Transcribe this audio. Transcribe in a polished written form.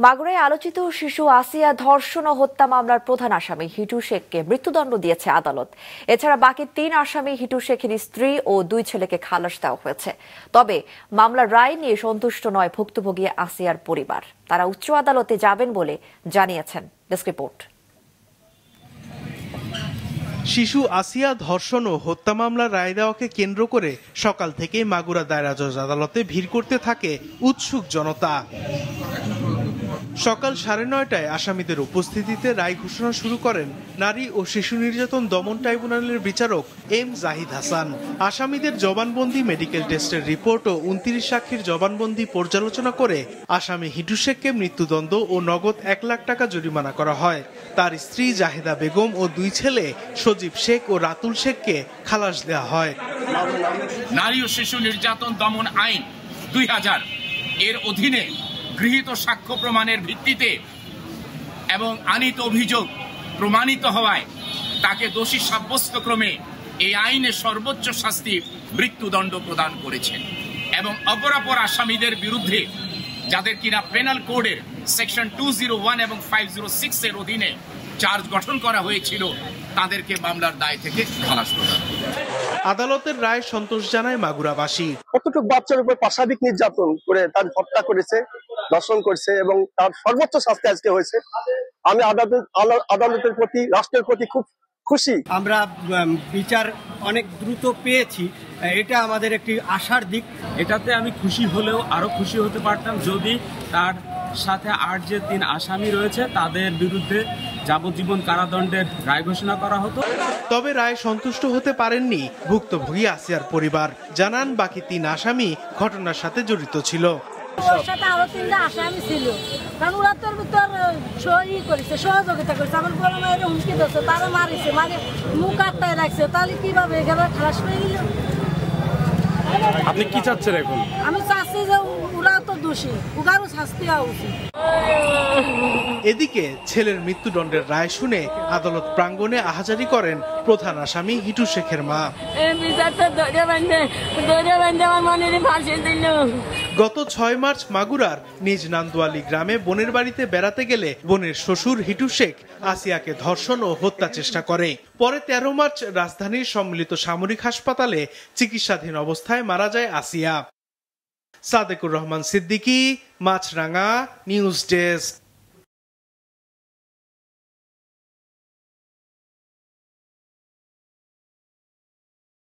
মাগুরায় আলোচিত শিশু আসিয়া ধর্ষণ ও হত্যা মামলার প্রধান আসামি হিটু শেখকে মৃত্যুদণ্ড দিয়েছে আদালত। এছাড়া বাকি ৩ আসামি হিটু শেখের স্ত্রী ও ২ ছেলেকে খালাস দেওয়া হয়েছে। তবে মামলার রায় নিয়ে সন্তুষ্ট নয় ভুক্তভোগী আসিয়ার পরিবার। তারা উচ্চ আদালতে যাবেন বলে জানিয়েছেন। Desk report. শিশু আসিয়া ধর্ষণ ও হত্যা মামলার রায় দেওয়াকে কেন্দ্র করে সকাল থেকে মাগুরা দায়রা জজ আদালতে ভিড় করতে থাকে উৎসুক জনতা। সকাল 9:30টায় আসামিদের উপস্থিতিতে রায় ঘোষণা শুরু করেন নারী ও শিশু নির্যাতন দমন ট্রাইব্যুনালের বিচারক এম জাহিদ হাসান। আসামিদের জবানবন্দি, মেডিকেল টেস্টের রিপোর্ট ও 29 সাক্ষীর জবানবন্দি পর্যালোচনা করে আসামি হিটু শেখকে মৃত্যুদণ্ড ও নগদ 1 লাখ টাকা জরিমানা করা হয়। তার স্ত্রী জাহেদা বেগম ও 2 ছেলে সজীব শেখ ও রাতুল শেখকে খালাস দেওয়া হয়। নারী ও শিশু নির্যাতন দমন আইন 2000 এর অধীনে গৃহীত সাক্ষ্য প্রমাণের ভিত্তিতে এবং আনিত অভিযোগ প্রমাণিত হওয়ায় তাকে দোষী সাব্যস্ত ক্রমে এই আইনে সর্বোচ্চ শাস্তি মৃত্যুদণ্ড প্রদান করেছেন এবং অপরাপর আসামিদের বিরুদ্ধে যাদের কিনা পেনাল কোডের সেকশন 201 এবং 506 এর অধীনে চার্জ গঠন করা হয়েছিল তাদেরকে মামলার দায় থেকে খালাস প্রদান। আদালতের রায় সন্তোষ জানায় মাগুরাবাসী। কতটুকু বাচ্চার উপর পাশবিক নির্যাতন করে তার হত্যা করেছে, দর্শন করছে এবং তার সর্বোচ্চ শাস্তি আজকে হয়েছে। আমি আদালতের প্রতি, রাষ্ট্রের প্রতি খুব খুশি। আমরা বিচার অনেক দ্রুত পেয়েছি, এটা আমাদের একটি আশার দিক। এটাতে আমি খুশি হলেও আরো খুশি হতে পারতাম যদি তার সাথে আর যে 3 আসামি রয়েছে তাদের বিরুদ্ধে যাবজ্জীবন কারাদণ্ডের রায় ঘোষণা করা হতো। তবে রায় সন্তুষ্ট হতে পারেননি ভুক্তভোগী আসিয়ার পরিবার। জানান বাকি 3 আসামি ঘটনার সাথে জড়িত ছিল। ওর সাথে আরো 3টা আসামি ছিল, কারণ ওরা তোর ভিতর সহযোগিতা করছে। আমার বড় মায়ের হুমকি দিচ্ছে, তারা মারিছে, মানে মুখ আটকায় রাখছে। তাহলে কিভাবে এখানে খালাস পেয়ে গেল? আপনি কি চাচ্ছেন এখন? আমি চাচ্ছি যে ওরা তো দোষী, ওরাও শাস্তি হওয়া উচিত। এদিকে ছেলের মৃত্যুদণ্ডের রায় শুনে আদালত প্রাঙ্গণে আহাজারি করেন প্রধান আসামি হিটু শেখের মা। গত 6 মার্চ মাগুরার নিজ নান্দুয়ালি গ্রামে বোনের বাড়িতে বেড়াতে গেলে বোনের শ্বশুর হিটু শেখ আসিয়াকে ধর্ষণ ও হত্যা চেষ্টা করে। পরে 13 মার্চ রাজধানীর সম্মিলিত সামরিক হাসপাতালে চিকিৎসাধীন অবস্থায় মারা যায় আসিয়া। সাদেকুর রহমান সিদ্দিকী, মাছরাঙা, নিউজ ডেস্ক।